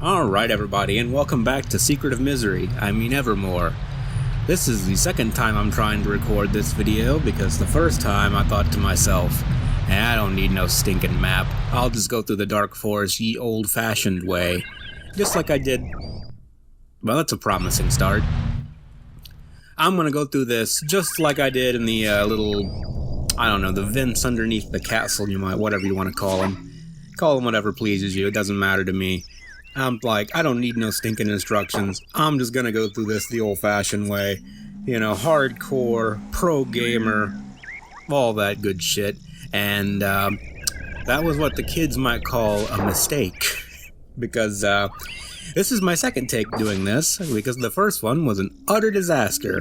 Alright everybody, and welcome back to Secret of Misery, Evermore. This is the second time I'm trying to record this video, because the first time I thought to myself, I don't need no stinking map, I'll just go through the dark forest ye old-fashioned way. Just like I did... Well, that's a promising start. I'm gonna go through this just like I did in the little... I don't know, the vents underneath the castle, whatever you want to call them. Call them whatever pleases you, it doesn't matter to me. I'm like, I don't need no stinking instructions. I'm just gonna go through this the old-fashioned way. Hardcore, pro gamer, all that good shit. And that was what the kids might call a mistake. Because this is my second take doing this, because the first one was an utter disaster.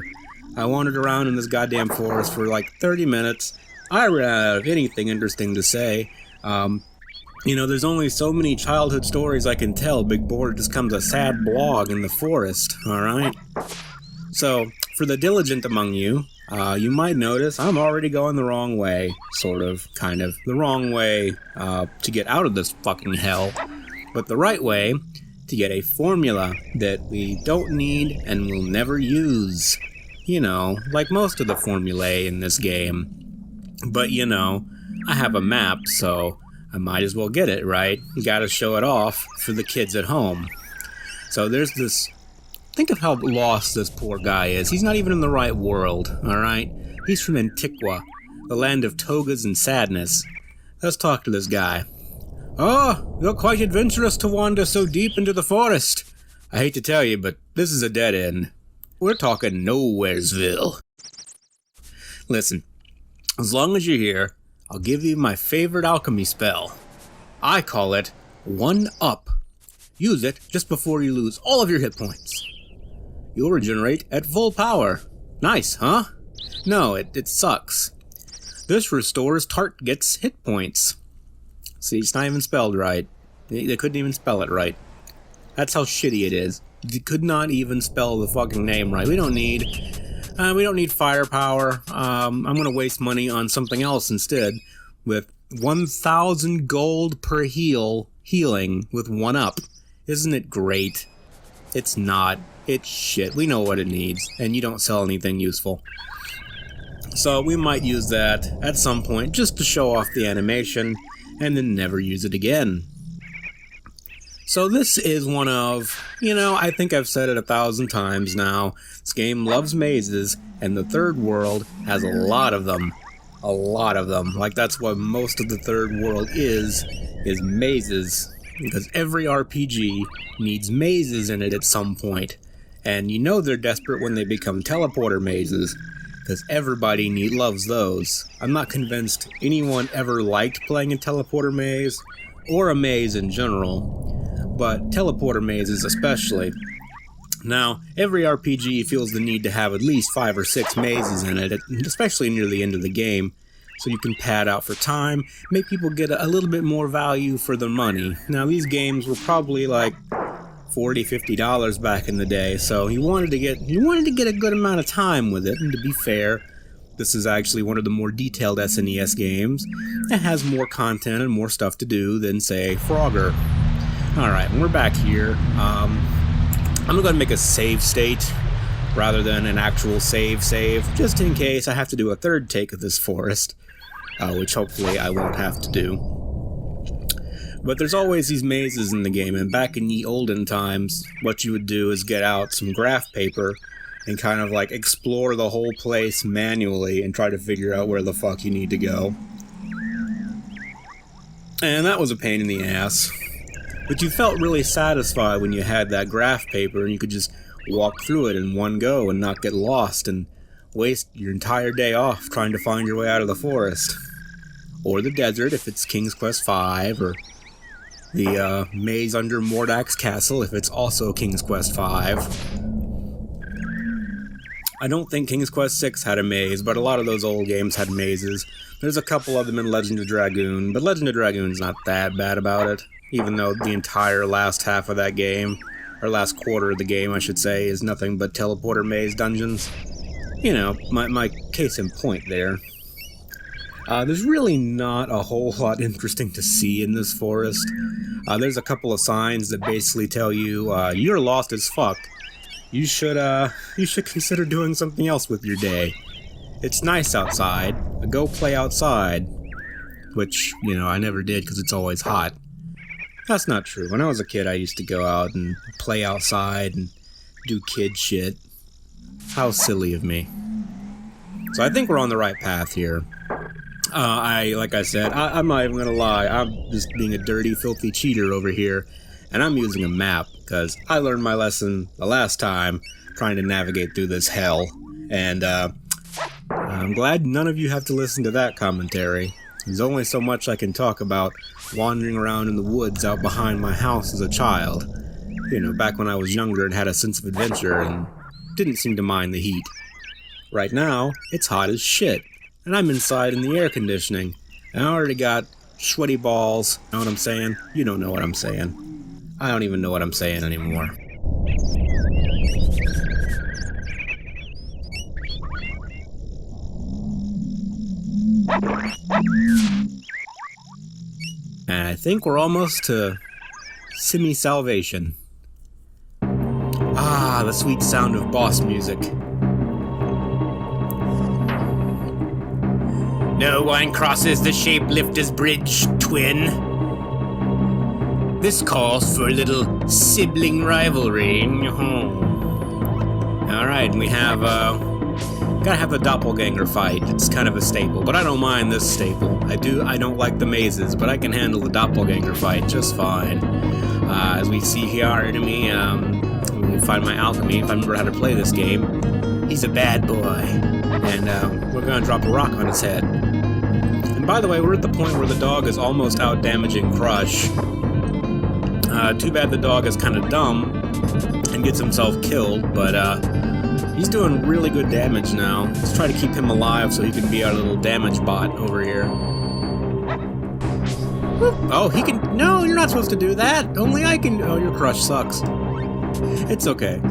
I wandered around in this goddamn forest for like 30 minutes. I ran out of anything interesting to say. There's only so many childhood stories I can tell. Big Board just becomes a sad blog in the forest, alright? So, for the diligent among you, you might notice I'm already going the wrong way. Sort of, kind of. The wrong way to get out of this fucking hell. But the right way to get a formula that we don't need and will never use. Like most of the formulae in this game. But, I have a map, so... I might as well get it, right? You gotta show it off for the kids at home. So there's this... Think of how lost this poor guy is. He's not even in the right world, alright? He's from Antiquity, the land of togas and sadness. Let's talk to this guy. Oh, you're quite adventurous to wander so deep into the forest. I hate to tell you, but this is a dead end. We're talking Nowheresville. Listen, as long as you're here, I'll give you my favorite alchemy spell. I call it 1-Up. Use it just before you lose all of your hit points. You'll regenerate at full power. Nice, huh? No, it sucks. This restores target's hit points. See, it's not even spelled right. They couldn't even spell it right. That's how shitty it is. They could not even spell the fucking name right. We don't need firepower. I'm gonna waste money on something else instead. With 1,000 gold per healing with 1-Up. Isn't it great? It's not. It's shit. We know what it needs, and you don't sell anything useful. So we might use that at some point just to show off the animation, and then never use it again. So this is one of, I think I've said it 1,000 times now, this game loves mazes, and the third world has a lot of them. A lot of them. Like, that's what most of the third world is mazes. Because every RPG needs mazes in it at some point. And they're desperate when they become teleporter mazes. Because everybody loves those. I'm not convinced anyone ever liked playing a teleporter maze, or a maze in general. But teleporter mazes especially. Now, every RPG feels the need to have at least 5 or 6 mazes in it, especially near the end of the game, so you can pad out for time, make people get a little bit more value for their money. Now, these games were probably like $40, $50 back in the day, so you wanted to get a good amount of time with it, and to be fair, this is actually one of the more detailed SNES games. It has more content and more stuff to do than, say, Frogger. Alright, we're back here. I'm going to make a save state rather than an actual save, just in case I have to do a third take of this forest, which hopefully I won't have to do. But there's always these mazes in the game, and back in the olden times, what you would do is get out some graph paper and kind of like explore the whole place manually and try to figure out where the fuck you need to go. And that was a pain in the ass. But you felt really satisfied when you had that graph paper and you could just walk through it in one go and not get lost and waste your entire day off trying to find your way out of the forest. Or the desert if it's King's Quest V, or the maze under Mordak's castle if it's also King's Quest V. I don't think King's Quest VI had a maze, but a lot of those old games had mazes. There's a couple of them in Legend of Dragoon, but Legend of Dragoon's not that bad about it. Even though the entire last half of that game, or last quarter of the game, I should say, is nothing but teleporter maze dungeons. My case in point there. There's really not a whole lot interesting to see in this forest. There's a couple of signs that basically tell you, you're lost as fuck. You should consider doing something else with your day. It's nice outside. Go play outside. Which, you know, I never did because it's always hot. That's not true. When I was a kid, I used to go out and play outside and do kid shit. How silly of me. So I think we're on the right path here. Like I said, I'm not even gonna lie. I'm just being a dirty, filthy cheater over here. And I'm using a map, because I learned my lesson the last time trying to navigate through this hell. And, I'm glad none of you have to listen to that commentary. There's only so much I can talk about wandering around in the woods out behind my house as a child. You know, back when I was younger and had a sense of adventure and didn't seem to mind the heat. Right now, it's hot as shit, and I'm inside in the air conditioning, and I already got sweaty balls. Know what I'm saying? You don't know what I'm saying. I don't even know what I'm saying anymore. And I think we're almost to semi-salvation. Ah, the sweet sound of boss music. No one crosses the Shapelifter's bridge, twin. This calls for a little sibling rivalry. Alright, we have, gotta have the Doppelganger fight. It's kind of a staple, but I don't mind this staple. I don't like the mazes, but I can handle the Doppelganger fight just fine. As we see here, our enemy, we find my alchemy, if I remember how to play this game. He's a bad boy. And, we're gonna drop a rock on his head. And by the way, we're at the point where the dog is almost out-damaging Crush. Too bad the dog is kind of dumb and gets himself killed, but he's doing really good damage now. Let's try to keep him alive so he can be our little damage bot over here. Oh, he can... No, you're not supposed to do that! Only I can... Oh, your Crush sucks. It's okay.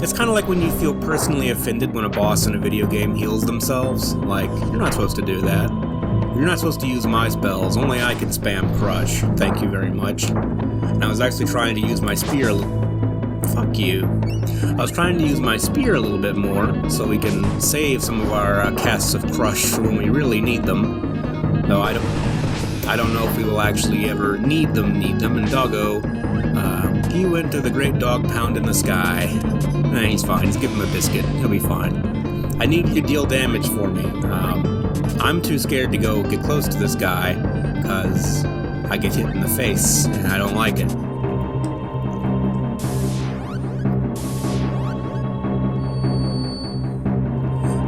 It's kind of like when you feel personally offended when a boss in a video game heals themselves. Like, you're not supposed to do that. You're not supposed to use my spells. Only I can spam Crush. Thank you very much. And I was actually trying to use my spear a little... Fuck you. I was trying to use my spear a little bit more so we can save some of our casts of Crush for when we really need them. Though I don't know if we will actually ever need them. And Doggo, he went to the great dog pound in the sky. Nah, he's fine. Just give him a biscuit. He'll be fine. I need you to deal damage for me. I'm too scared to go get close to this guy because I get hit in the face and I don't like it.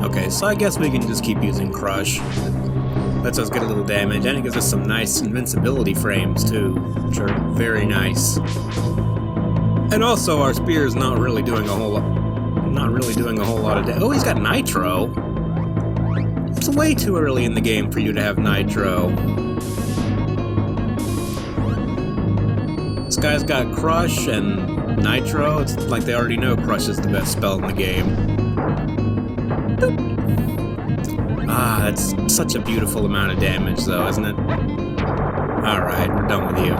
Okay, so I guess we can just keep using Crush. Lets us get a little damage, and it gives us some nice invincibility frames too, which are very nice. And also, our spear is not really doing a whole lot of damage. Oh, he's got Nitro. It's way too early in the game for you to have Nitro. This guy's got Crush and Nitro. It's like they already know Crush is the best spell in the game. Boop. Ah, that's such a beautiful amount of damage, though, isn't it? Alright, we're done with you.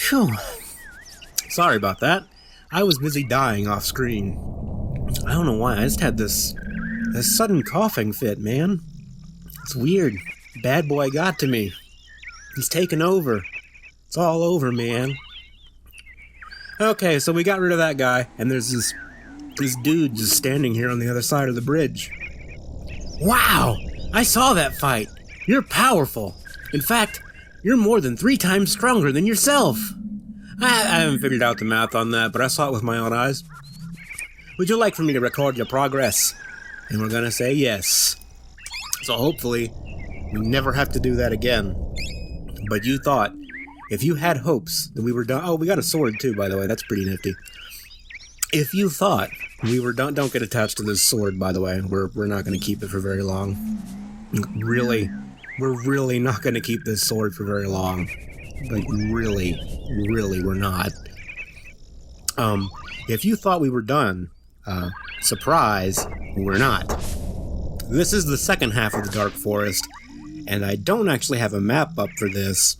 Phew. Sorry about that. I was busy dying off screen. I don't know why, I just had this sudden coughing fit, man. It's weird. Bad boy got to me. He's taken over. It's all over, man. Okay, so we got rid of that guy, and there's this dude just standing here on the other side of the bridge. Wow! I saw that fight. You're powerful. In fact, you're more than 3 times stronger than yourself. I haven't figured out the math on that, but I saw it with my own eyes. Would you like for me to record your progress? And we're gonna say yes. So hopefully, we never have to do that again. But you thought, if you had hopes that we were done... Oh, we got a sword too, by the way. That's pretty nifty. If you thought we were done... Don't get attached to this sword, by the way. We're not gonna keep it for very long. Really, we're really not gonna keep this sword for very long. Like, really, we're not. If you thought we were done, surprise, we're not. This is the second half of the Dark Forest, and I don't actually have a map up for this,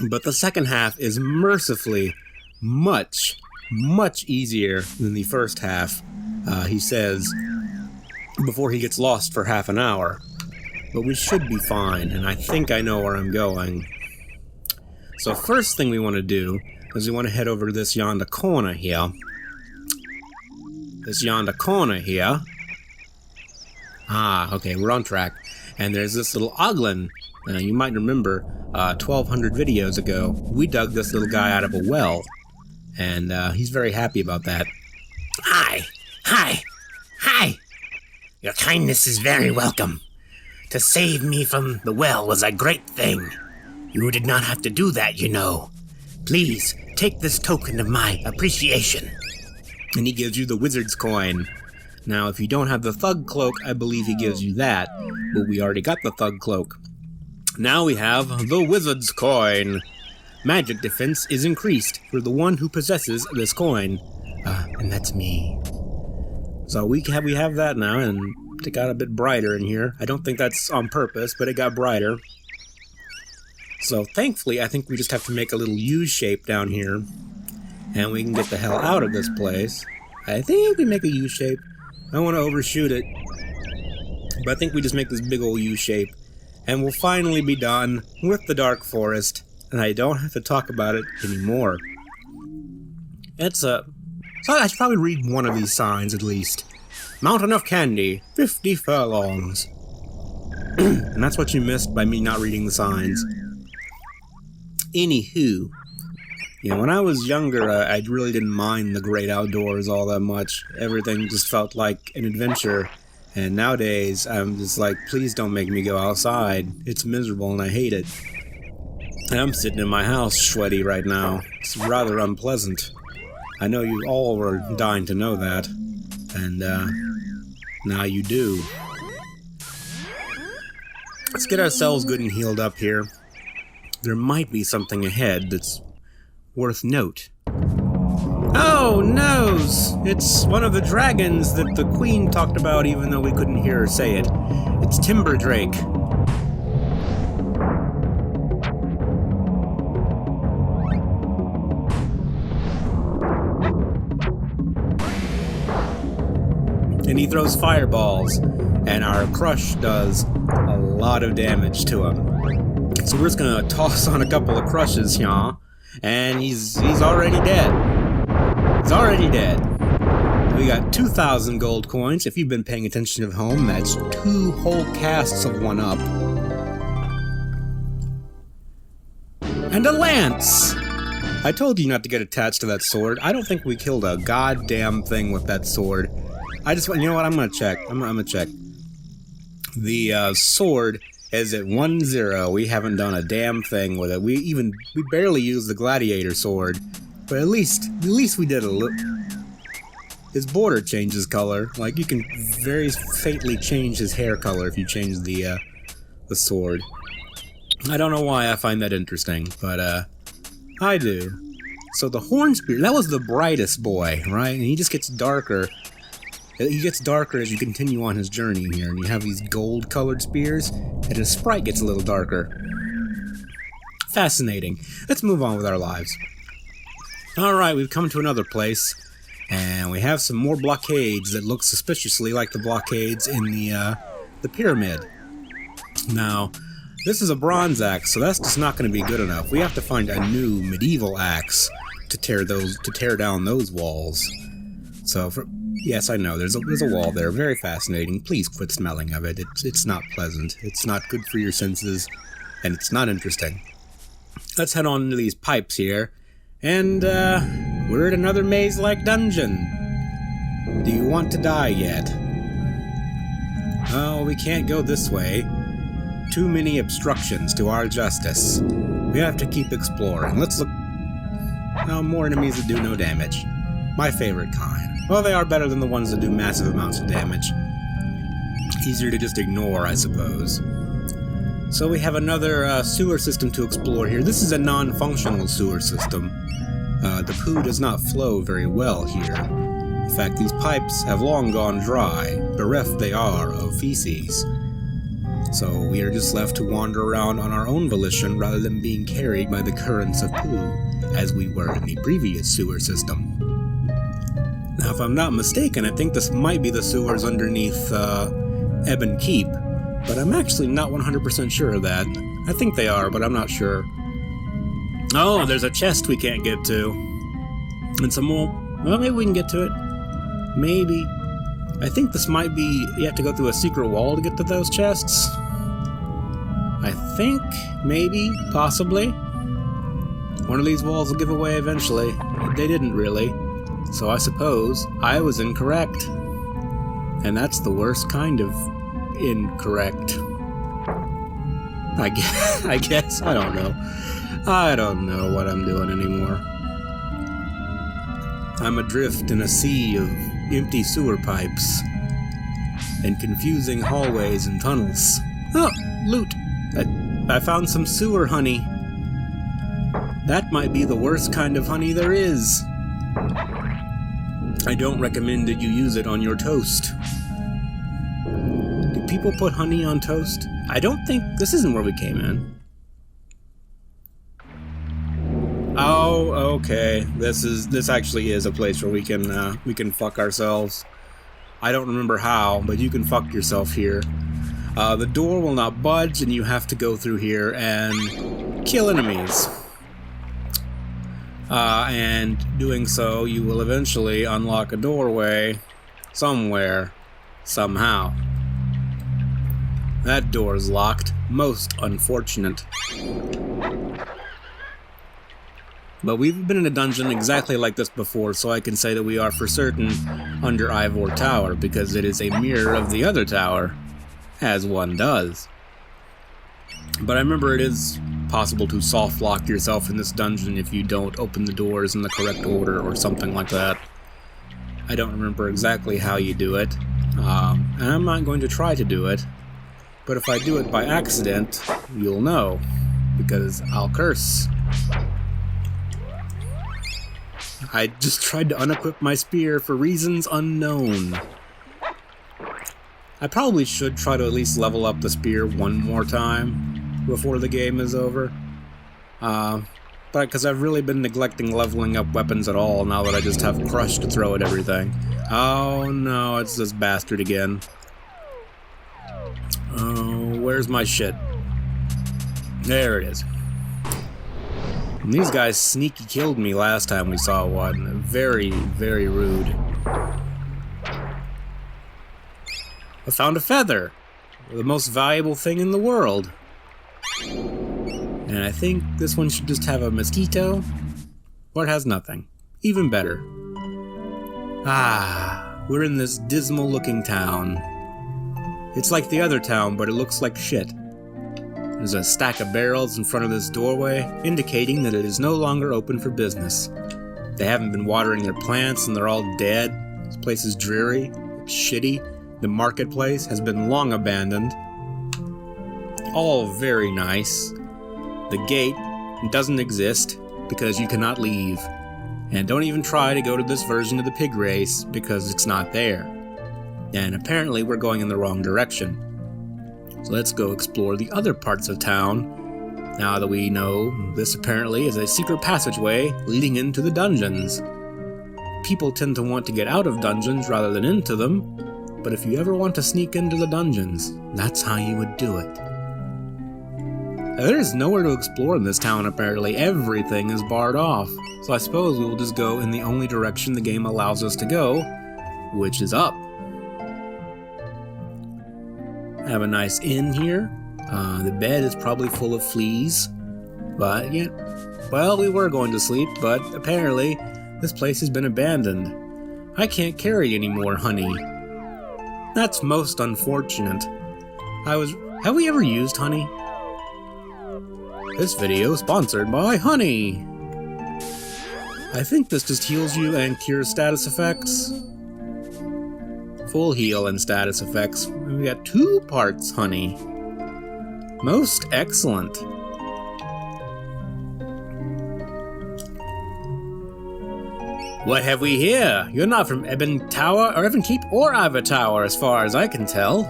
but the second half is mercifully much easier than the first half, he says, before he gets lost for half an hour. But we should be fine, and I think I know where I'm going. So first thing we want to do is we want to head over to this yonder corner here. Ah, okay, we're on track. And there's this little oglin. You might remember 1,200 videos ago, we dug this little guy out of a well. And he's very happy about that. Hi! Your kindness is very welcome. To save me from the well was a great thing. You did not have to do that, you know. Please, take this token of my appreciation. And he gives you the wizard's coin. Now, if you don't have the thug cloak, I believe he gives you that, but we already got the thug cloak. Now we have the wizard's coin. Magic defense is increased for the one who possesses this coin. And that's me. So we have that now, and it got a bit brighter in here. I don't think that's on purpose, but it got brighter. So thankfully, I think we just have to make a little U shape down here, and we can get the hell out of this place. I think we make a U shape. I don't want to overshoot it, but I think we just make this big old U shape, and we'll finally be done with the Dark Forest, and I don't have to talk about it anymore. So I should probably read one of these signs at least. Mountain of Candy, 50 furlongs. And that's what you missed by me not reading the signs. Anywho, when I was younger, I really didn't mind the great outdoors all that much. Everything just felt like an adventure. And nowadays, I'm just like, please don't make me go outside. It's miserable and I hate it. And I'm sitting in my house sweaty right now. It's rather unpleasant. I know you all were dying to know that. And, now you do. Let's get ourselves good and healed up here. There might be something ahead that's worth note. Oh, noes! It's one of the dragons that the queen talked about even though we couldn't hear her say it. It's Timberdrake. And he throws fireballs, and our crush does a lot of damage to him. So we're just gonna toss on a couple of crushes here, and he's already dead. He's already dead. We got 2,000 gold coins. If you've been paying attention at home, that's 2 whole casts of 1-up. And a lance! I told you not to get attached to that sword. I don't think we killed a goddamn thing with that sword. You know what, I'm gonna check. I'm gonna check. The sword is at 1-0. We haven't done a damn thing with it. We barely used the gladiator sword. But at least we did a little. His border changes color. Like, you can very fatally change his hair color if you change the sword. I don't know why I find that interesting, but I do. So the horn spear, that was the brightest boy, right? And he just gets darker. He gets darker as you continue on his journey here, and you have these gold-colored spears, and his sprite gets a little darker. Fascinating. Let's move on with our lives. Alright, we've come to another place, and we have some more blockades that look suspiciously like the blockades in the pyramid. Now, this is a bronze axe, so that's just not going to be good enough. We have to find a new medieval axe to tear down those walls. So Yes, I know, there's a wall there. Very fascinating. Please quit smelling of it. It's not pleasant. It's not good for your senses, and it's not interesting. Let's head on to these pipes here, and, we're at another maze-like dungeon. Do you want to die yet? Oh, we can't go this way. Too many obstructions to our justice. We have to keep exploring. Let's look... Oh, more enemies that do no damage. My favorite kind. Well, they are better than the ones that do massive amounts of damage. Easier to just ignore, I suppose. So we have another sewer system to explore here. This is a non-functional sewer system. The poo does not flow very well here. In fact, these pipes have long gone dry, bereft they are of feces. So we are just left to wander around on our own volition rather than being carried by the currents of poo, as we were in the previous sewer system. Now, if I'm not mistaken, I think this might be the sewers underneath Ebon Keep, but I'm actually not 100% sure of that. I think they are, but I'm not sure. Oh, there's a chest we can't get to. And some more... Well, maybe we can get to it. Maybe. I think this might be... You have to go through a secret wall to get to those chests. I think. Maybe. Possibly. One of these walls will give away eventually. They didn't really. So I suppose I was incorrect. And that's the worst kind of incorrect. I guess. I don't know. I don't know what I'm doing anymore. I'm adrift in a sea of empty sewer pipes and confusing hallways and tunnels. Oh, loot! I found some sewer honey. That might be the worst kind of honey there is. I don't recommend that you use it on your toast. Do people put honey on toast? I don't think... This isn't where we came in. Oh, okay. This actually is a place where we can fuck ourselves. I don't remember how, but you can fuck yourself here. The door will not budge, and you have to go through here and kill enemies. And doing so, you will eventually unlock a doorway somewhere, somehow. That door is locked. Most unfortunate. But we've been in a dungeon exactly like this before, so I can say that we are for certain under Ivor Tower, because it is a mirror of the other tower, as one does. But I remember it is possible to soft lock yourself in this dungeon if you don't open the doors in the correct order or something like that. I don't remember exactly how you do it, and I'm not going to try to do it, but if I do it by accident, you'll know, because I'll curse. I just tried to unequip my spear for reasons unknown. I probably should try to at least level up the spear one more time before the game is over. But because I've really been neglecting leveling up weapons at all now that I just have Crush to throw at everything. Oh no, it's this bastard again. Oh, where's my shit? There it is. And these guys sneaky killed me last time we saw one. Very, very rude. I found a feather. The most valuable thing in the world. And I think this one should just have a mosquito. Or it has nothing. Even better. Ah, we're in this dismal looking town. It's like the other town, but it looks like shit. There's a stack of barrels in front of this doorway, indicating that it is no longer open for business. They haven't been watering their plants and they're all dead. This place is dreary, it's shitty. The marketplace has been long abandoned. All very nice. The gate doesn't exist because you cannot leave. And don't even try to go to this version of the pig race because it's not there. And apparently we're going in the wrong direction. So let's go explore the other parts of town, now that we know this apparently is a secret passageway leading into the dungeons. People tend to want to get out of dungeons rather than into them, but if you ever want to sneak into the dungeons, that's how you would do it. There is nowhere to explore in this town apparently. Everything is barred off, so I suppose we will just go in the only direction the game allows us to go, which is up. Have a nice inn here. The bed is probably full of fleas. But, yeah, well, we were going to sleep, but apparently this place has been abandoned. I can't carry any more honey. That's most unfortunate. Have we ever used honey? This video is sponsored by honey. I think this just heals you and cures status effects. Full heal and status effects. We got 2 parts honey. Most excellent. What have we here? You're not from Ebon Tower, or Ebon Keep, or Ivor Tower, as far as I can tell.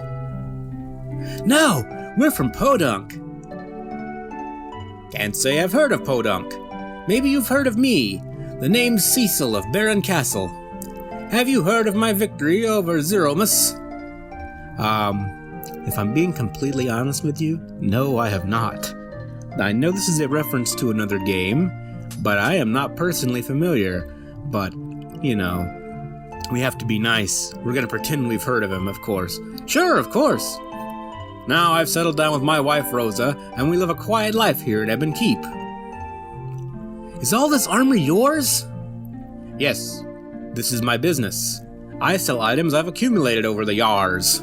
No, we're from Podunk. Can't say I've heard of Podunk. Maybe you've heard of me. The name's Cecil of Baron Castle. Have you heard of my victory over Zeromus? If I'm being completely honest with you, no, I have not. I know this is a reference to another game, but I am not personally familiar. But, you know, we have to be nice. We're gonna pretend we've heard of him, of course. Sure, of course. Now I've settled down with my wife, Rosa, and we live a quiet life here at Ebon Keep. Is all this armor yours? Yes, this is my business. I sell items I've accumulated over the years.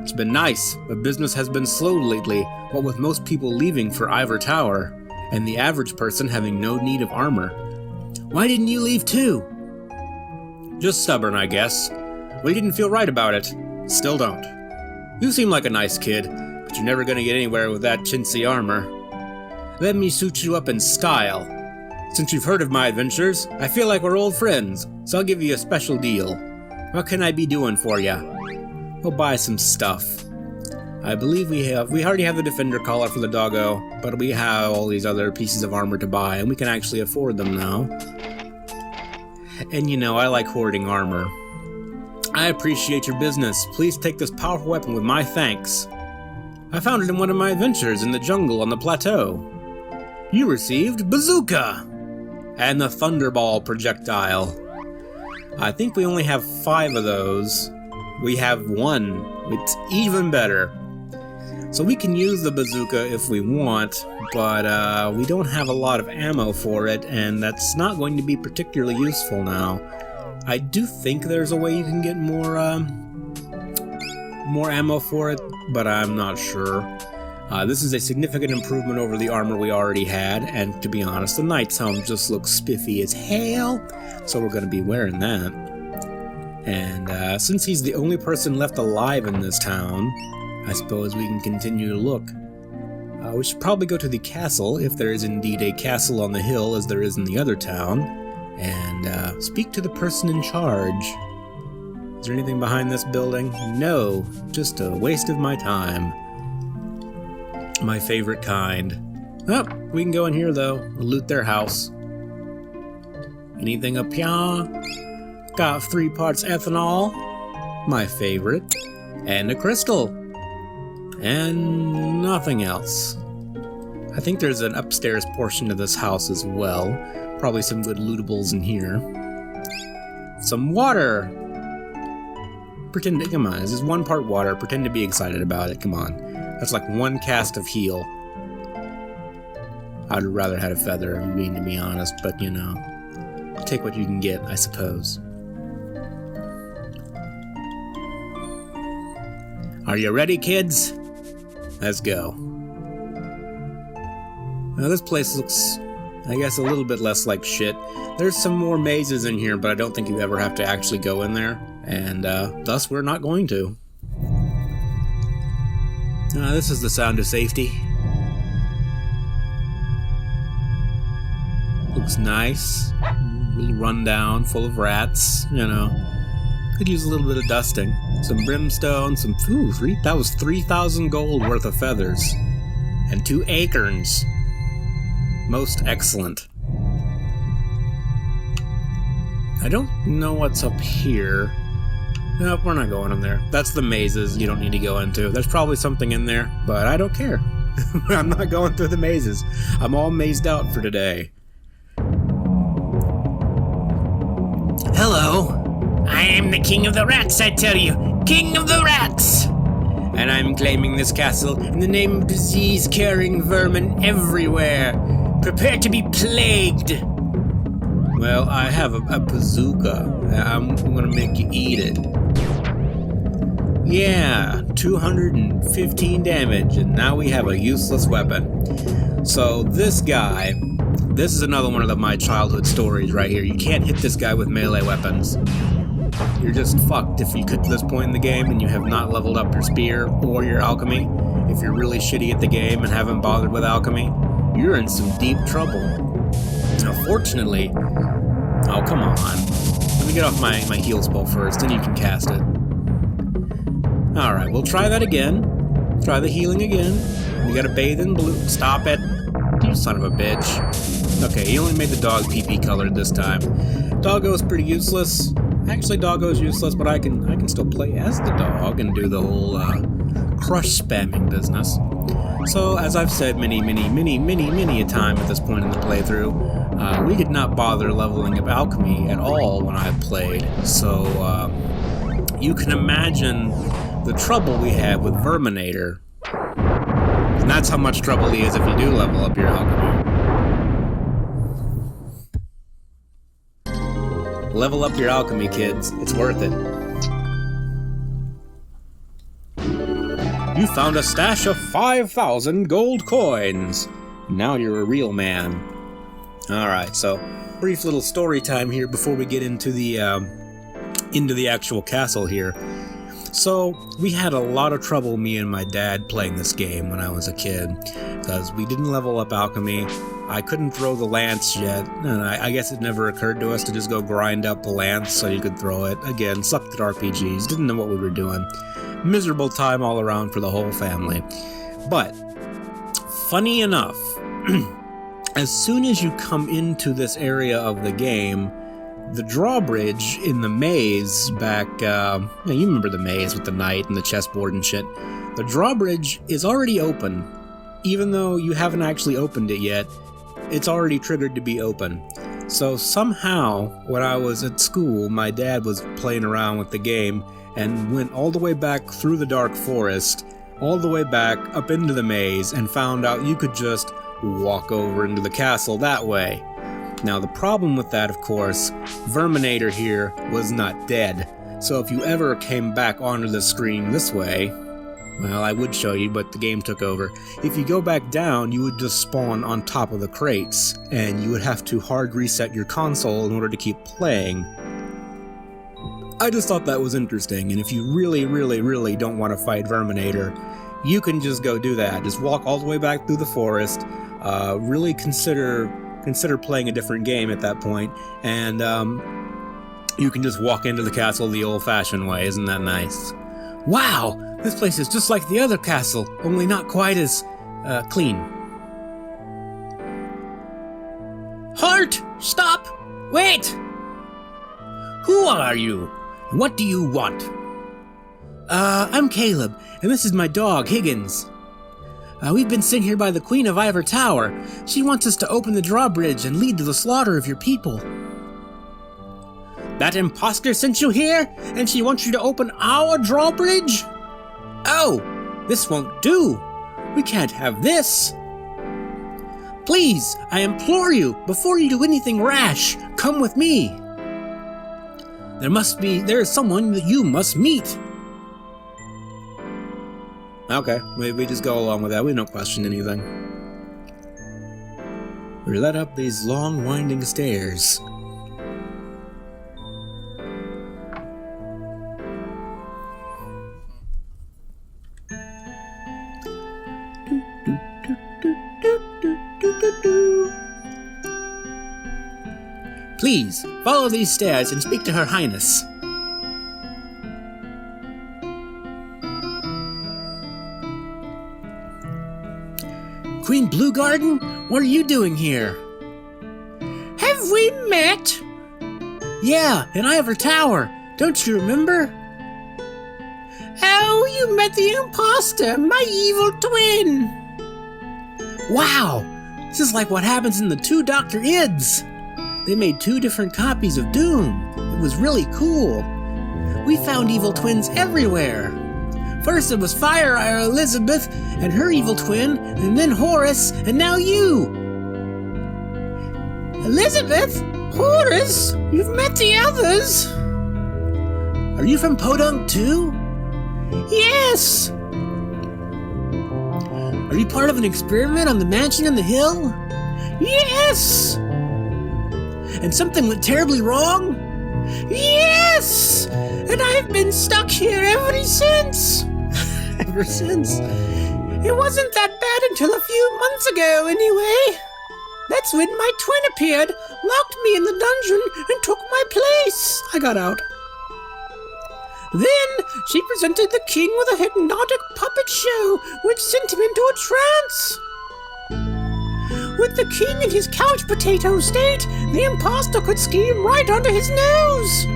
It's been nice, but business has been slow lately, what with most people leaving for Ivor Tower, and the average person having no need of armor. Why didn't you leave too? Just stubborn, I guess. We didn't feel right about it. Still don't. You seem like a nice kid, but you're never gonna get anywhere with that chintzy armor. Let me suit you up in style. Since you've heard of my adventures, I feel like we're old friends, so I'll give you a special deal. What can I be doing for ya? We'll buy some stuff. I believe we already have the defender collar for the doggo, but we have all these other pieces of armor to buy, and we can actually afford them now. And you know, I like hoarding armor. I appreciate your business. Please take this powerful weapon with my thanks. I found it in one of my adventures in the jungle on the plateau. You received Bazooka! And the Thunderball projectile. I think we only have 5 of those. We have 1. It's even better. So we can use the bazooka if we want, but we don't have a lot of ammo for it, and that's not going to be particularly useful now. I do think there's a way you can get more ammo for it, but I'm not sure. This is a significant improvement over the armor we already had, and to be honest, the knight's helm just looks spiffy as hell, so we're going to be wearing that. And since he's the only person left alive in this town, I suppose we can continue to look. We should probably go to the castle, if there is indeed a castle on the hill as there is in the other town, and speak to the person in charge. Is there anything behind this building? No, just a waste of my time. My favorite kind. Oh, we can go in here though. We'll loot their house. Anything up here? Got 3 parts ethanol. My favorite. And a crystal. And nothing else. I think there's an upstairs portion of this house as well. Probably some good lootables in here. Some water! Come on, this is 1 part water. Pretend to be excited about it, come on. That's like 1 cast of heal. I'd rather had a feather, to be honest, but you know. Take what you can get, I suppose. Are you ready, kids? Let's go. Now this place looks, I guess, a little bit less like shit. There's some more mazes in here, but I don't think you ever have to actually go in there, and thus we're not going to. This is the sound of safety. Looks nice. Really run down, full of rats, you know. Could use a little bit of dusting. Some brimstone, that was 3,000 gold worth of feathers. And 2 acorns. Most excellent. I don't know what's up here. Nope, we're not going in there. That's the mazes you don't need to go into. There's probably something in there, but I don't care. I'm not going through the mazes. I'm all mazed out for today. Hello. I am the king of the rats, I tell you. King of the rats! And I'm claiming this castle in the name of disease-carrying vermin everywhere. Prepare to be plagued. Well, I have a bazooka. I'm gonna make you eat it. Yeah, 215 damage, and now we have a useless weapon. So this guy, this is another one of my childhood stories right here. You can't hit this guy with melee weapons. You're just fucked if you get to this point in the game and you have not leveled up your spear or your alchemy. If you're really shitty at the game and haven't bothered with alchemy, you're in some deep trouble. Now, fortunately, oh, come on. Let me get off my heal spell first, then you can cast it. Alright, we'll try that again. Try the healing again. We gotta bathe in blue. Stop it. You son of a bitch. Okay, he only made the dog pee-pee colored this time. Doggo's pretty useless. Actually, Doggo's useless, but I can still play as the dog and do the whole crush spamming business. So, as I've said many a time at this point in the playthrough, we did not bother leveling up alchemy at all when I played. So, you can imagine the trouble we had with Verminator. And that's how much trouble he is if you do level up your alchemy. Level up your alchemy, kids. It's worth it. You found a stash of 5,000 gold coins. Now you're a real man. Alright, so brief little story time here before we get into the actual castle here. So, we had a lot of trouble, me and my dad, playing this game when I was a kid, because we didn't level up alchemy. I couldn't throw the lance yet, and I guess it never occurred to us to just go grind up the lance so you could throw it. Again, sucked at RPGs, didn't know what we were doing. Miserable time all around for the whole family. But, funny enough, as soon as you come into this area of the game, the drawbridge in the maze back, you remember the maze with the knight and the chessboard and shit. The drawbridge is already open. Even though you haven't actually opened it yet, it's already triggered to be open. So somehow, when I was at school, my dad was playing around with the game and went all the way back through the dark forest, all the way back up into the maze, and found out you could just walk over into the castle that way. Now, the problem with that, of course, Verminator here was not dead. So if you ever came back onto the screen this way, well, I would show you, but the game took over. If you go back down, you would just spawn on top of the crates, and you would have to hard reset your console in order to keep playing. I just thought that was interesting, and if you really don't want to fight Verminator, you can just go do that. Just walk all the way back through the forest, really consider playing a different game at that point, and you can just walk into the castle the old-fashioned way. Isn't that nice? Wow! This place is just like the other castle, only not quite as clean. Halt! Stop! Wait! Who are you? What do you want? I'm Caleb, and this is my dog, Higgins. We've been sent here by the Queen of Ivor Tower. She wants us to open the drawbridge and lead to the slaughter of your people. That imposter sent you here, and she wants you to open our drawbridge? Oh, this won't do. We can't have this. Please, I implore you, before you do anything rash, come with me. There is someone that you must meet. Okay, we just go along with that. We don't question anything. We led up these long, winding stairs. Please, follow these stairs and speak to Her Highness. Queen Bluegarden? What are you doing here? Have we met? Yeah, in Ivor Tower. Don't you remember? Oh, you met the imposter, my evil twin. Wow, this is like what happens in the two Dr. Ids. They made two different copies of Doom. It was really cool. We found evil twins everywhere. First it was Fire Eye Elizabeth and her evil twin, and then Horace, and now you! Elizabeth? Horace? You've met the others! Are you from Podunk too? Yes! Are you part of an experiment on the mansion on the hill? Yes! And something went terribly wrong? Yes! And I've been stuck here ever since! Ever since? It wasn't that bad until a few months ago, anyway. That's when my twin appeared, locked me in the dungeon, and took my place. I got out. Then she presented the king with a hypnotic puppet show, which sent him into a trance. With the king in his couch potato state, the imposter could scheme right under his nose.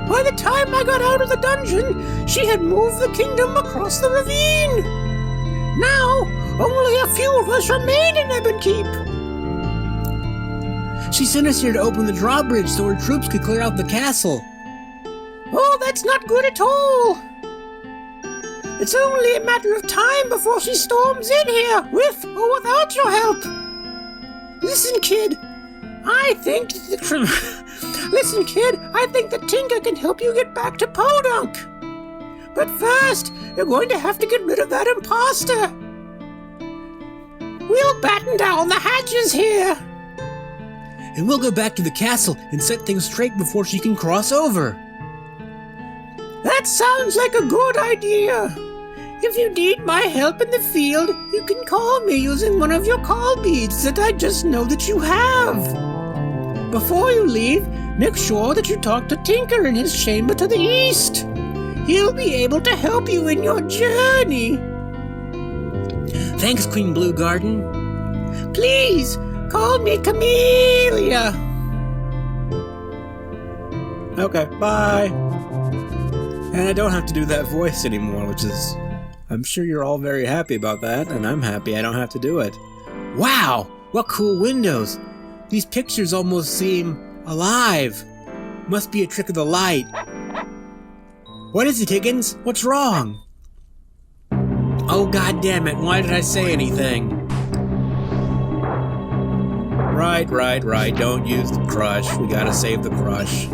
By the time I got out of the dungeon, she had moved the kingdom across the ravine. Now, only a few of us remain in Ebon Keep. She sent us here to open the drawbridge so her troops could clear out the castle. Oh, that's not good at all. It's only a matter of time before she storms in here, with or without your help. Listen, kid, I think that Tinker can help you get back to Podunk. But first, you're going to have to get rid of that imposter. We'll batten down the hatches here. And we'll go back to the castle and set things straight before she can cross over. That sounds like a good idea. If you need my help in the field, you can call me using one of your call beads that I just know that you have. Before you leave, make sure that you talk to Tinker in his chamber to the east. He'll be able to help you in your journey. Thanks, Queen Blue Garden. Please, call me Camellia. Okay, bye. And I don't have to do that voice anymore, which is... I'm sure you're all very happy about that, and I'm happy I don't have to do it. Wow! What cool windows! These pictures almost seem alive. Must be a trick of the light. What is it, Higgins? What's wrong? Oh, god damn it, why did I say anything? Right. Don't use the crush. We gotta save the crush.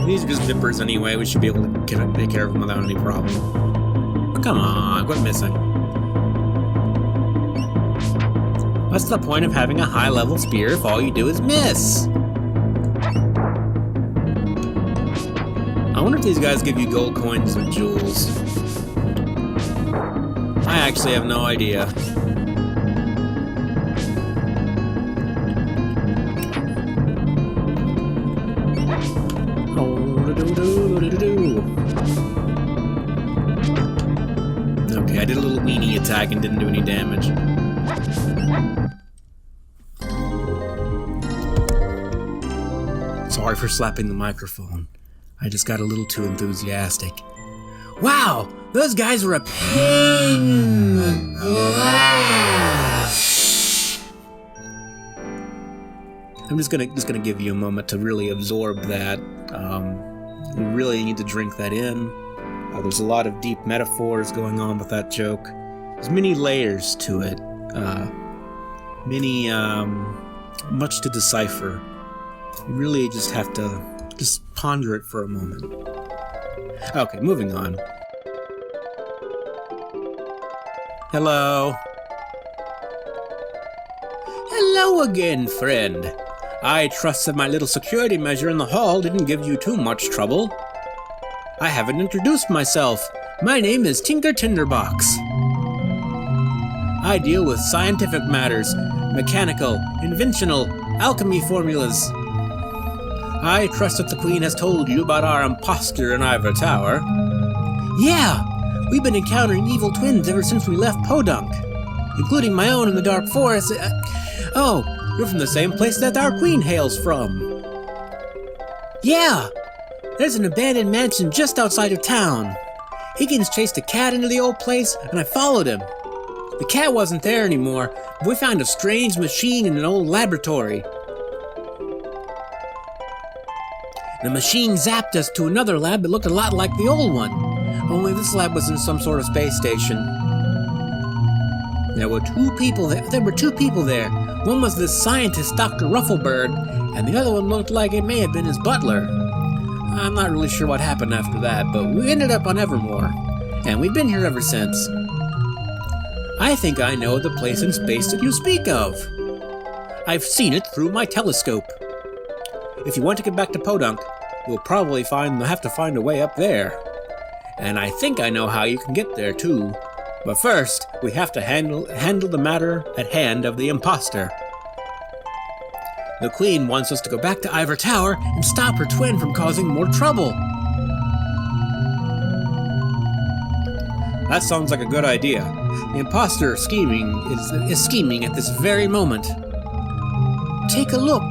These are just zippers anyway. We should be able to take care of them without any problem. Come on, quit missing. What's the point of having a high-level spear if all you do is miss? I wonder if these guys give you gold coins or jewels. I actually have no idea. Okay, I did a little weenie attack and didn't do any damage. Sorry for slapping the microphone. I just got a little too enthusiastic. Wow! Those guys were a pain! I'm just gonna give you a moment to really absorb that. You really need to drink that in. There's a lot of deep metaphors going on with that joke. There's many layers to it. Much to decipher. You really just have to just ponder it for a moment. Okay, moving on. Hello. Hello again, friend. I trust that my little security measure in the hall didn't give you too much trouble. I haven't introduced myself. My name is Tinker Tinderbox. I deal with scientific matters, mechanical, inventional, alchemy formulas. I trust that the Queen has told you about our impostor in Ivor Tower. Yeah, we've been encountering evil twins ever since we left Podunk, including my own in the Dark Forest. Oh, you're from the same place that our Queen hails from. Yeah, there's an abandoned mansion just outside of town. Higgins chased a cat into the old place, and I followed him. The cat wasn't there anymore, but we found a strange machine in an old laboratory. The machine zapped us to another lab that looked a lot like the old one. Only this lab was in some sort of space station. There were two people there. One was this scientist, Dr. Rufflebird, and the other one looked like it may have been his butler. I'm not really sure what happened after that, but we ended up on Evermore, and we've been here ever since. I think I know the place in space that you speak of. I've seen it through my telescope. If you want to get back to Podunk, you'll probably have to find a way up there. And I think I know how you can get there too. But first, we have to handle the matter at hand of the imposter. The Queen wants us to go back to Ivor Tower and stop her twin from causing more trouble. That sounds like a good idea. The imposter is scheming at this very moment. Take a look.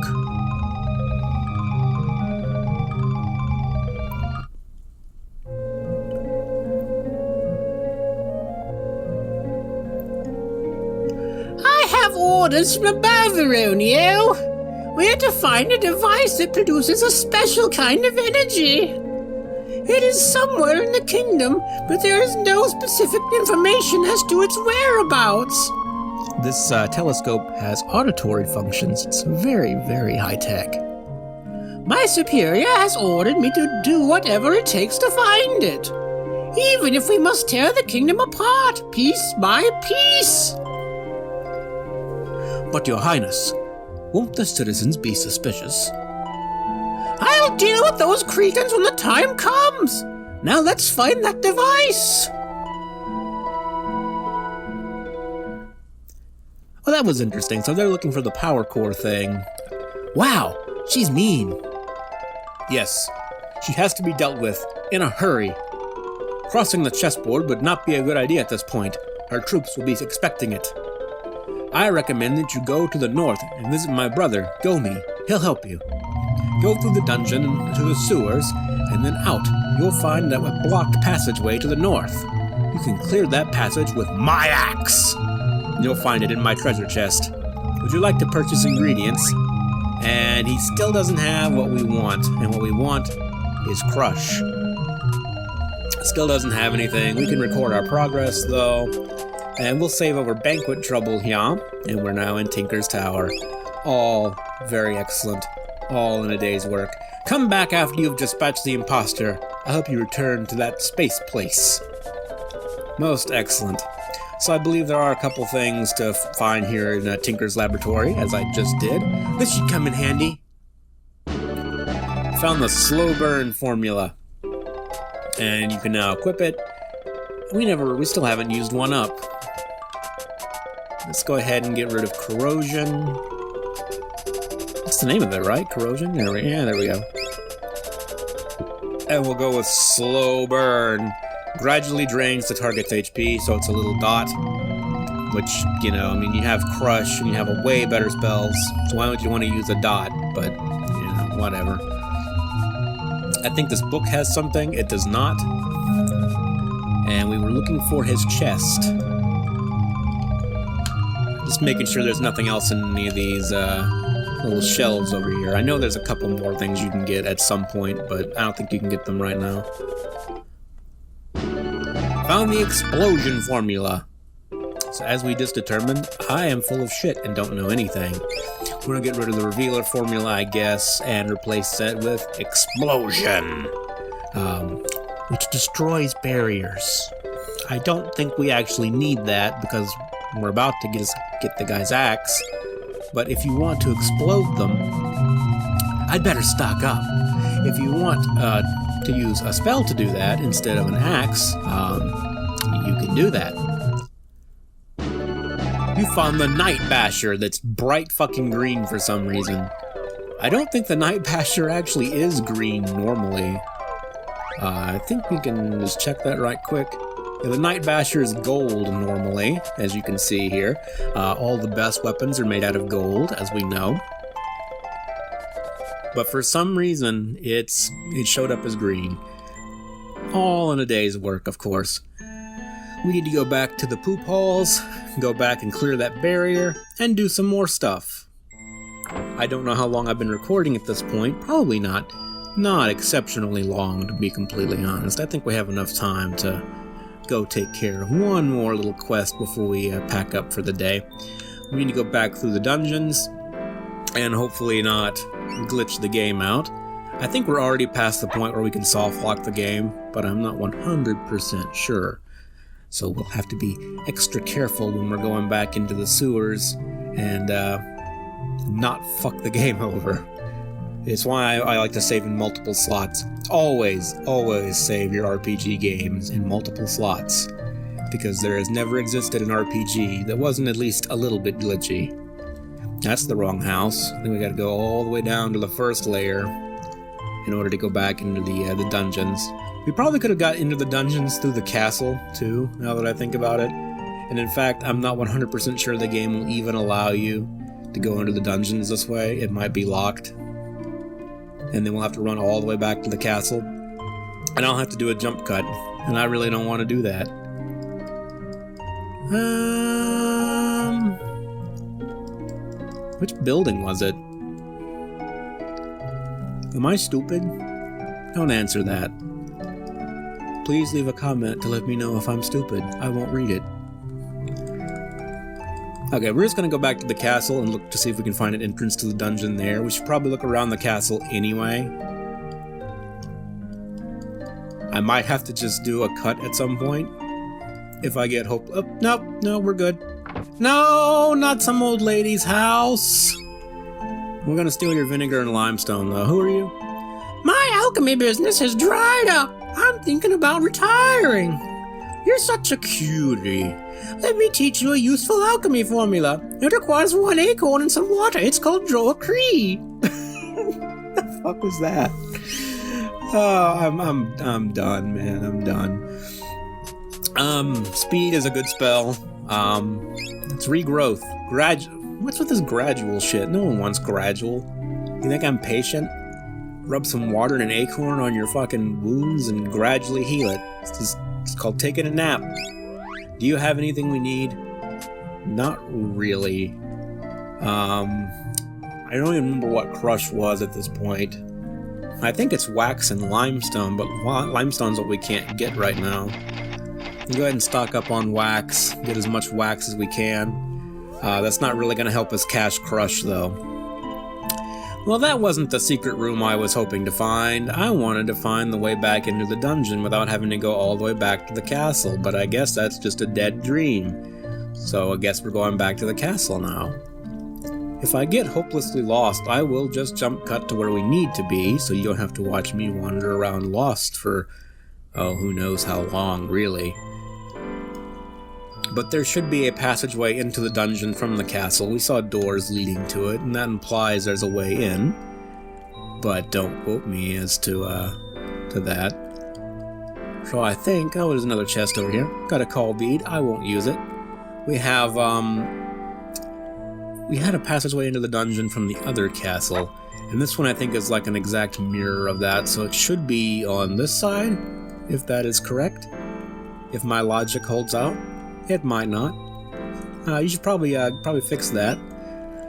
I have orders from above, Veronio. We're to find a device that produces a special kind of energy. It is somewhere in the kingdom, but there is no specific information as to its whereabouts. This telescope has auditory functions. It's very, very high-tech. My superior has ordered me to do whatever it takes to find it, even if we must tear the kingdom apart, piece by piece. But, Your Highness, won't the citizens be suspicious? I'll deal with those cretins when the time comes. Now let's find that device. Well, that was interesting. So they're looking for the power core thing. Wow, she's mean. Yes, she has to be dealt with in a hurry. Crossing the chessboard would not be a good idea at this point. Our troops will be expecting it. I recommend that you go to the north and visit my brother, Gomi. He'll help you. Go through the dungeon to the sewers, and then out. You'll find that a blocked passageway to the north. You can clear that passage with my axe. You'll find it in my treasure chest. Would you like to purchase ingredients? And he still doesn't have what we want, and what we want is Crush. Still doesn't have anything. We can record our progress, though. And we'll save over banquet trouble here, and we're now in Tinker's Tower. All very excellent. All in a day's work. Come back after you've dispatched the imposter. I hope you return to that space place. Most excellent. So I believe there are a couple things to find here in Tinker's laboratory, as I just did. This should come in handy. Found the slow burn formula. And you can now equip it. We still haven't used one up. Let's go ahead and get rid of corrosion. That's the name of it, right? Corrosion? There we go. And we'll go with slow burn. Gradually drains the target's HP, so it's a little dot. Which, you have Crush and you have a way better spells. So why would you want to use a dot? But, whatever. I think this book has something. It does not. And we were looking for his chest. Just making sure there's nothing else in any of these little shelves over here. I know there's a couple more things you can get at some point, but I don't think you can get them right now. Found the explosion formula. So as we just determined, I am full of shit and don't know anything. We're gonna get rid of the revealer formula, I guess, and replace it with explosion, which destroys barriers. I don't think we actually need that because we're about to get the guy's axe. But if you want to explode them, I'd better stock up. If you want to use a spell to do that instead of an axe, you can do that. You found the Night Basher that's bright fucking green for some reason. I don't think the Night Basher actually is green normally. I think we can just check that right quick. Yeah, the Night Basher is gold normally, as you can see here. All the best weapons are made out of gold, as we know. But for some reason, it showed up as green. All in a day's work, of course. We need to go back to the poop halls, go back and clear that barrier, and do some more stuff. I don't know how long I've been recording at this point, probably not not exceptionally long, to be completely honest. I think we have enough time to go take care of one more little quest before we pack up for the day. We need to go back through the dungeons and hopefully not glitch the game out. I think we're already past the point where we can soft lock the game, but I'm not 100% sure. So we'll have to be extra careful when we're going back into the sewers and not fuck the game over. It's why I like to save in multiple slots. Always save your RPG games in multiple slots, because there has never existed an RPG that wasn't at least a little bit glitchy. That's the wrong house. Then we gotta go all the way down to the first layer in order to go back into the dungeons. We probably could have got into the dungeons through the castle, too, now that I think about it. And in fact, I'm not 100% sure the game will even allow you to go into the dungeons this way. It might be locked. And then we'll have to run all the way back to the castle. And I'll have to do a jump cut, and I really don't want to do that. Which building was it? Am I stupid? Don't answer that. Please leave a comment to let me know if I'm stupid. I won't read it. Okay, we're just gonna go back to the castle and look to see if we can find an entrance to the dungeon there. We should probably look around the castle anyway. I might have to just do a cut at some point. If I get hope... Oh, no, we're good. No, not some old lady's house. We're gonna steal your vinegar and limestone, though. Who are you? My alchemy business has dried up. I'm thinking about retiring. You're such a cutie. Let me teach you a useful alchemy formula. It requires 1 acorn and some water. It's called Draw Cree. The fuck was that? Oh, I'm done, man. I'm done. Speed is a good spell. It's regrowth. What's with this gradual shit? No one wants gradual. You think I'm patient? Rub some water and an acorn on your fucking wounds and gradually heal it. It's called taking a nap. Do you have anything we need? Not really. I don't even remember what crush was at this point. I think it's wax and limestone, but limestone's what we can't get right now. We'll go ahead and stock up on wax, get as much wax as we can. That's not really going to help us cash crush, though. Well, that wasn't the secret room I was hoping to find. I wanted to find the way back into the dungeon without having to go all the way back to the castle, but I guess that's just a dead dream. So I guess we're going back to the castle now. If I get hopelessly lost, I will just jump cut to where we need to be, so you don't have to watch me wander around lost for, oh, who knows how long, really. But there should be a passageway into the dungeon from the castle. We saw doors leading to it, and that implies there's a way in. But don't quote me as to that. So I think... Oh, there's another chest over here. Got a call bead. I won't use it. We have, we had a passageway into the dungeon from the other castle. And this one I think is like an exact mirror of that, so it should be on this side, if that is correct. If my logic holds out. It might not. You should probably fix that.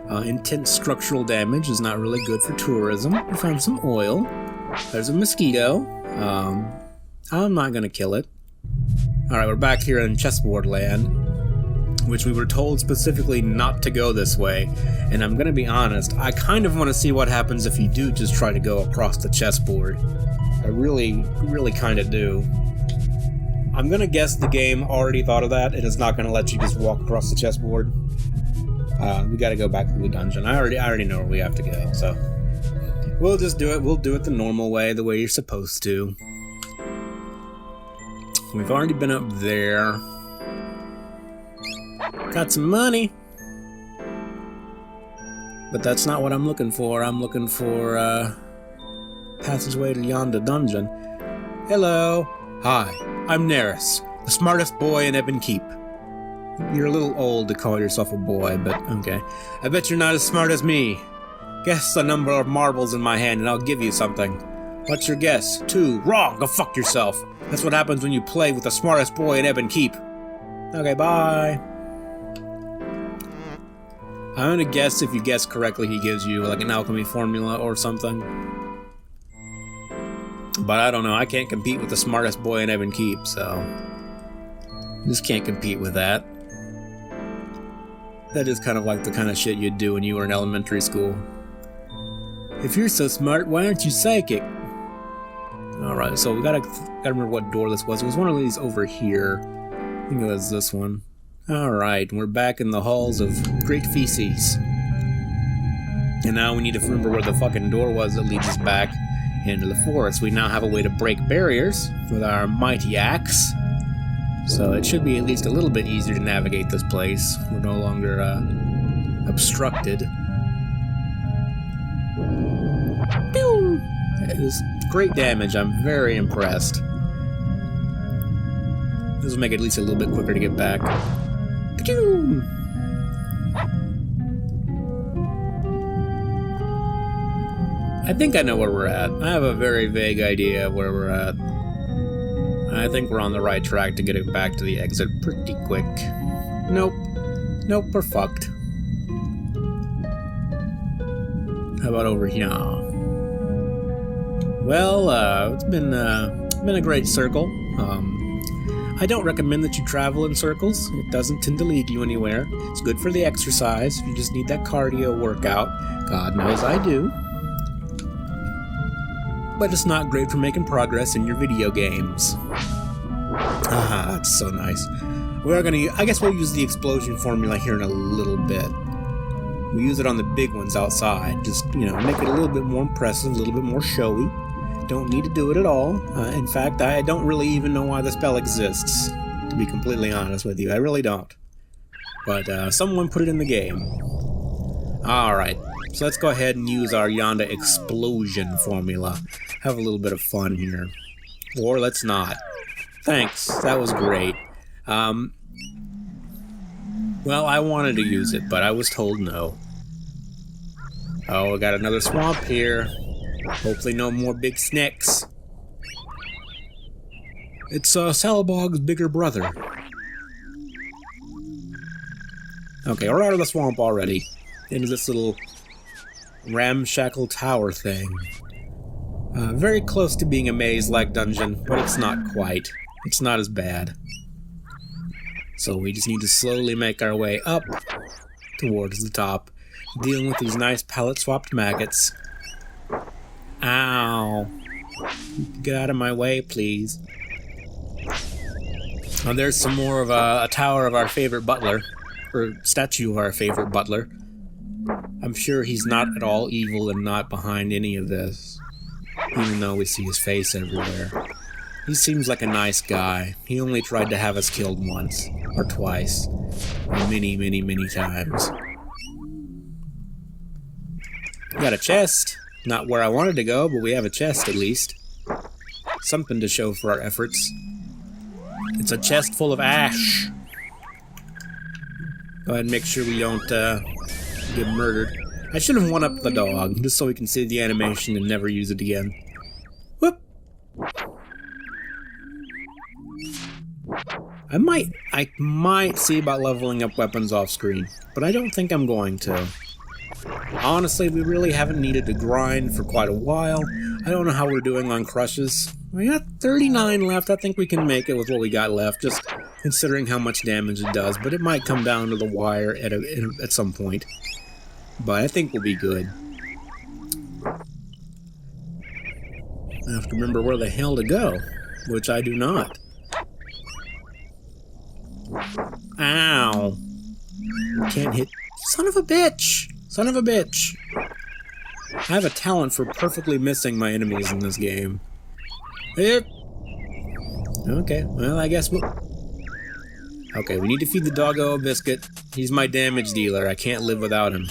Intense structural damage is not really good for tourism. We found some oil. There's a mosquito. I'm not gonna kill it. Alright, we're back here in chessboard land, which we were told specifically not to go this way. And I'm gonna be honest, I kind of want to see what happens if you do just try to go across the chessboard. I really kind of do. I'm gonna guess the game already thought of that. It is not gonna let you just walk across the chessboard. We gotta go back to the dungeon. I already know where we have to go, so we'll just do it. We'll do it the normal way, the way you're supposed to. We've already been up there. Got some money. But that's not what I'm looking for. I'm looking for passageway to yonder dungeon. Hello. Hi, I'm Neris, the smartest boy in Ebon Keep. You're a little old to call yourself a boy, but okay. I bet you're not as smart as me. Guess the number of marbles in my hand and I'll give you something. What's your guess? 2. Wrong! Go fuck yourself! That's what happens when you play with the smartest boy in Ebon Keep. Okay, bye. I'm gonna guess if you guess correctly he gives you like an alchemy formula or something. But I don't know, I can't compete with the smartest boy in Ebon Keep, so... just can't compete with that. That is kind of like the kind of shit you'd do when you were in elementary school. If you're so smart, why aren't you psychic? Alright, so we gotta remember what door this was. It was one of these over here. I think it was this one. Alright, we're back in the halls of Great Feces. And now we need to remember where the fucking door was that leads us back into the forest. We now have a way to break barriers with our mighty axe. So it should be at least a little bit easier to navigate this place. We're no longer obstructed. Pew! It is great damage. I'm very impressed. This will make it at least a little bit quicker to get back. Pew! I think I know where we're at. I have a very vague idea of where we're at. I think we're on the right track to get it back to the exit pretty quick. Nope. Nope, we're fucked. How about over here? Well, it's been a great circle. I don't recommend that you travel in circles. It doesn't tend to lead you anywhere. It's good for the exercise. If you just need that cardio workout, God knows I do. But it's not great for making progress in your video games. Ah, that's so nice. I guess we'll use the explosion formula here in a little bit. We use it on the big ones outside. Just, make it a little bit more impressive, a little bit more showy. Don't need to do it at all. In fact, I don't really even know why the spell exists, to be completely honest with you. I really don't. But someone put it in the game. Alright, so let's go ahead and use our Yonda explosion formula. Have a little bit of fun here. Or let's not. Thanks, that was great. Well, I wanted to use it, but I was told no. Oh, we got another swamp here. Hopefully no more big snakes. It's Salabog's bigger brother. Okay, we're out of the swamp already. Into this little ramshackle tower thing. Very close to being a maze-like dungeon, but it's not quite. It's not as bad. So we just need to slowly make our way up towards the top, dealing with these nice palette-swapped maggots. Ow. Get out of my way, please. Oh, there's some more of a tower of our favorite butler, or statue of our favorite butler. I'm sure he's not at all evil and not behind any of this, even though we see his face everywhere. He seems like a nice guy. He only tried to have us killed once, or twice, or many, many, many times. Got a chest. Not where I wanted to go, but we have a chest at least. Something to show for our efforts. It's a chest full of ash. Go ahead and make sure we don't get murdered. I should have one-upped the dog, just so we can see the animation and never use it again. Whoop! I might see about leveling up weapons off screen, but I don't think I'm going to. Honestly, we really haven't needed to grind for quite a while. I don't know how we're doing on crushes. We got 39 left. I think we can make it with what we got left, just considering how much damage it does, but it might come down to the wire at some point. But I think we'll be good. I have to remember where the hell to go, which I do not. Ow. Can't hit. Son of a bitch! Son of a bitch! I have a talent for perfectly missing my enemies in this game. Yep. Okay, well, I guess we'll... Okay, we need to feed the doggo a biscuit. He's my damage dealer. I can't live without him.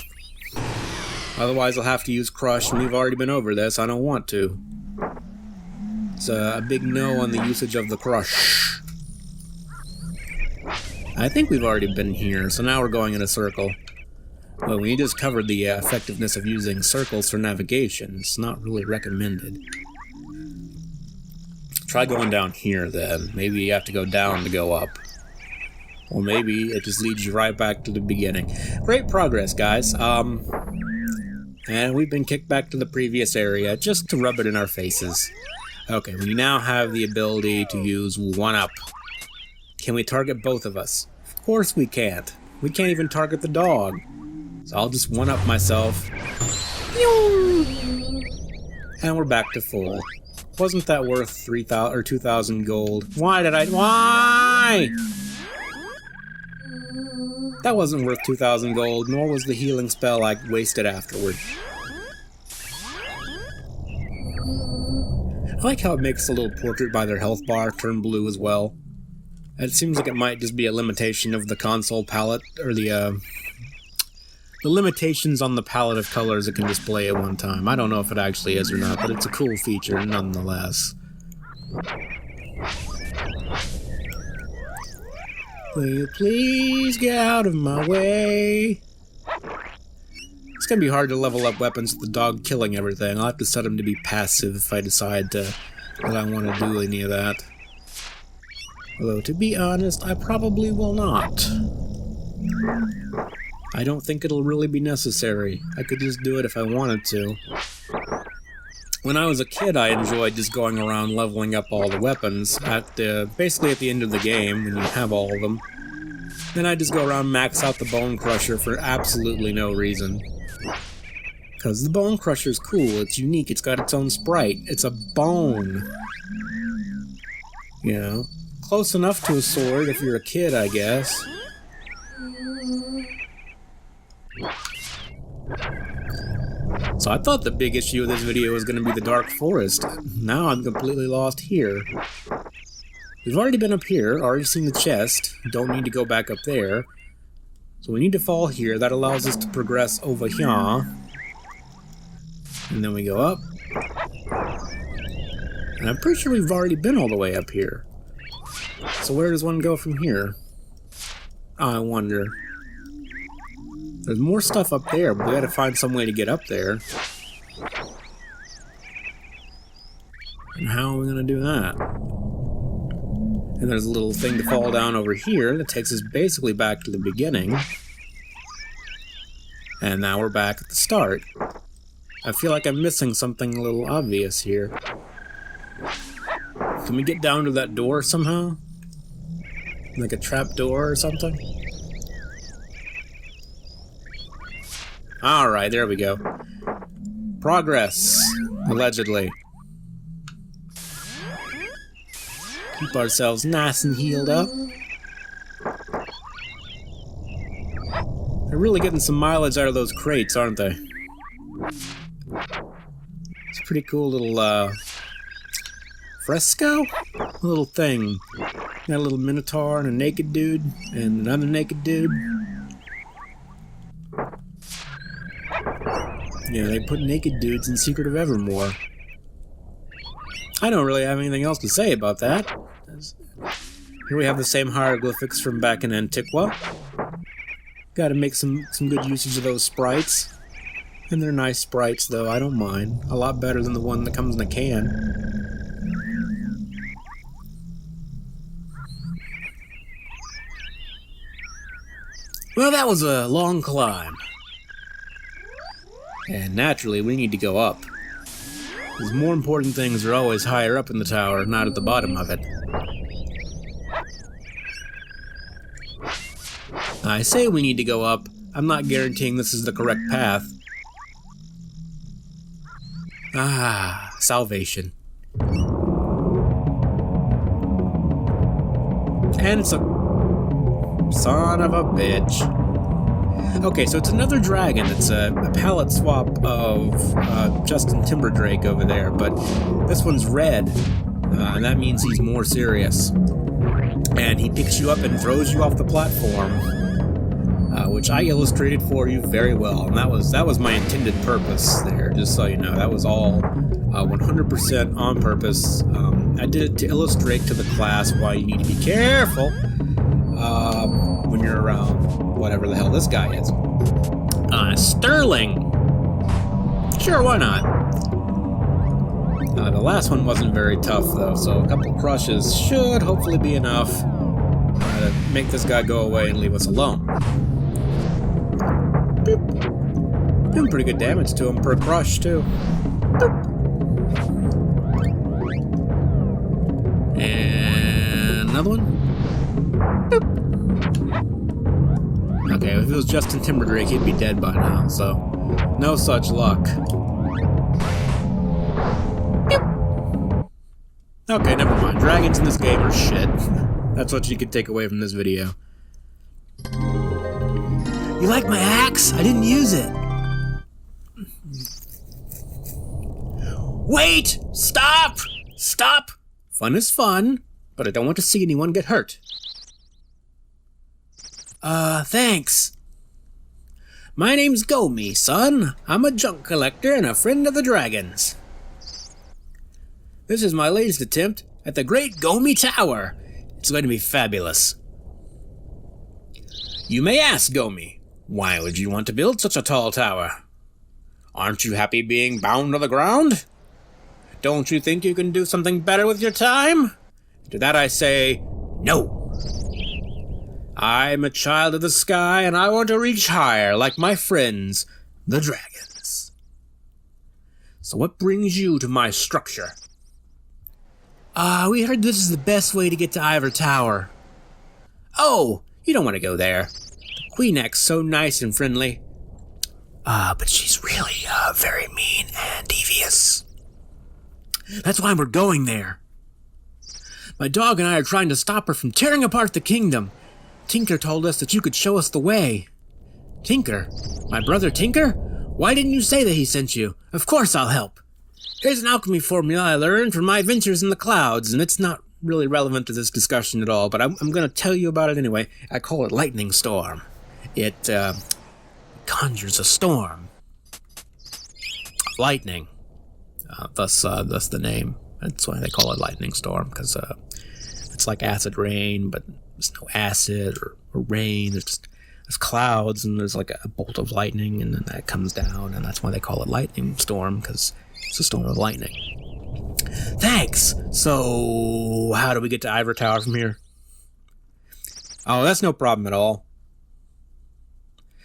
Otherwise, I'll have to use Crush, and we've already been over this. I don't want to. It's a big no on the usage of the Crush. I think we've already been here, so now we're going in a circle. Well, we just covered the effectiveness of using circles for navigation. It's not really recommended. Try going down here, then. Maybe you have to go down to go up. Or maybe it just leads you right back to the beginning. Great progress, guys. And we've been kicked back to the previous area just to rub it in our faces. Okay, we now have the ability to use 1-up. Can we target both of us? Of course we can't. We can't even target the dog. So I'll just 1-up myself. And we're back to full. Wasn't that worth 3,000 or 2,000 gold? Why? That wasn't worth 2,000 gold, nor was the healing spell I wasted afterward. I like how it makes the little portrait by their health bar turn blue as well. It seems like it might just be a limitation of the console palette, or the limitations on the palette of colors it can display at one time. I don't know if it actually is or not, but it's a cool feature nonetheless. Will you please get out of my way? It's gonna be hard to level up weapons with the dog killing everything. I'll have to set him to be passive if I decide that I want to do any of that. Although, to be honest, I probably will not. I don't think it'll really be necessary. I could just do it if I wanted to. When I was a kid, I enjoyed just going around leveling up all the weapons basically at the end of the game, when you have all of them. Then I just go around max out the Bone Crusher for absolutely no reason. Because the Bone Crusher's cool, it's unique, it's got its own sprite. It's a bone. You know? Close enough to a sword if you're a kid, I guess. So I thought the big issue of this video was going to be the Dark Forest. Now I'm completely lost here. We've already been up here, already seen the chest. Don't need to go back up there. So we need to fall here. That allows us to progress over here. And then we go up. And I'm pretty sure we've already been all the way up here. So where does one go from here? I wonder. There's more stuff up there, but we gotta find some way to get up there. And how are we gonna do that? And there's a little thing to fall down over here that takes us basically back to the beginning. And now we're back at the start. I feel like I'm missing something a little obvious here. Can we get down to that door somehow? Like a trap door or something? Alright, there we go. Progress, allegedly. Keep ourselves nice and healed up. They're really getting some mileage out of those crates, aren't they? It's a pretty cool little, fresco? A little thing. Got a little minotaur and a naked dude, and another naked dude. Yeah, they put naked dudes in Secret of Evermore. I don't really have anything else to say about that. Here we have the same hieroglyphics from back in Antiquity. Gotta make some good usage of those sprites. And they're nice sprites, though, I don't mind. A lot better than the one that comes in a can. Well, that was a long climb. And naturally, we need to go up. Because more important things are always higher up in the tower, not at the bottom of it. I say we need to go up. I'm not guaranteeing this is the correct path. Ah, salvation. And it's a... son of a bitch. Okay, so it's another dragon. It's a palette swap of Justin Timberdrake over there, but this one's red, and that means he's more serious. And he picks you up and throws you off the platform, which I illustrated for you very well, and that was my intended purpose there, just so you know. That was all 100% on purpose. I did it to illustrate to the class why you need to be careful when you're around whatever the hell this guy is. Sterling! Sure, why not? The last one wasn't very tough, though, so a couple crushes should hopefully be enough to make this guy go away and leave us alone. Boop. Doing pretty good damage to him per crush, too. Boop. If it was Justin Timberdrake, he'd be dead by now, so no such luck. Okay, never mind. Dragons in this game are shit. That's what you could take away from this video. You like my axe? I didn't use it. Wait! Stop! Stop! Fun is fun, but I don't want to see anyone get hurt. Thanks. My name's Gomi, son. I'm a junk collector and a friend of the dragons. This is my latest attempt at the Great Gomi Tower. It's going to be fabulous. You may ask, Gomi, why would you want to build such a tall tower? Aren't you happy being bound to the ground? Don't you think you can do something better with your time? To that I say, no. I'm a child of the sky, and I want to reach higher, like my friends, the dragons. So what brings you to my structure? We heard this is the best way to get to Ivor Tower. Oh, you don't want to go there. The Queen act's so nice and friendly. But she's really, very mean and devious. That's why we're going there. My dog and I are trying to stop her from tearing apart the kingdom. Tinker told us that you could show us the way. Tinker? My brother Tinker? Why didn't you say that he sent you? Of course I'll help. Here's an alchemy formula I learned from my adventures in the clouds, and it's not really relevant to this discussion at all, but I'm going to tell you about it anyway. I call it lightning storm. It conjures a storm. Lightning. Thus the name. That's why they call it lightning storm, because it's like acid rain, but there's no acid or rain. There's clouds, and there's like a bolt of lightning, and then that comes down, and that's why they call it lightning storm, because it's a storm of lightning. Thanks! So, how do we get to Ivor Tower from here? Oh, that's no problem at all.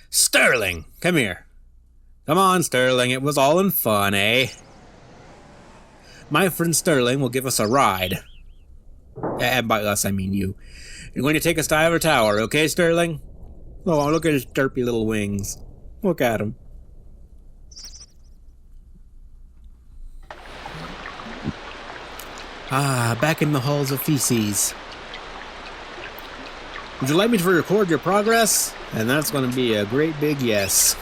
Sterling, come here. Come on, Sterling, it was all in fun, eh? My friend Sterling will give us a ride. And by us, I mean you. You're going to take us to Ivor Tower, okay, Sterling? Oh, look at his derpy little wings. Look at him. Back in the halls of feces. Would you like me to record your progress? And that's going to be a great big yes.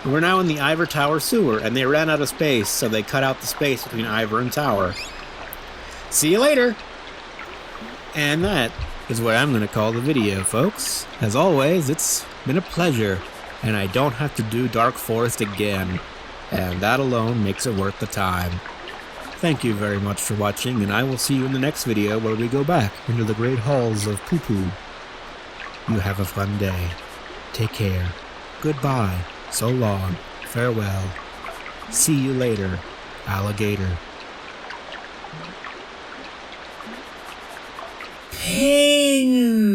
We're now in the Ivor Tower sewer, and they ran out of space, so they cut out the space between Ivor and Tower. See you later! And that is what I'm going to call the video, folks. As always, it's been a pleasure, and I don't have to do Dark Forest again, and that alone makes it worth the time. Thank you very much for watching, and I will see you in the next video where we go back into the great halls of poopoo. You have a fun day. Take care. Goodbye. So long. Farewell. See you later, alligator. Ping!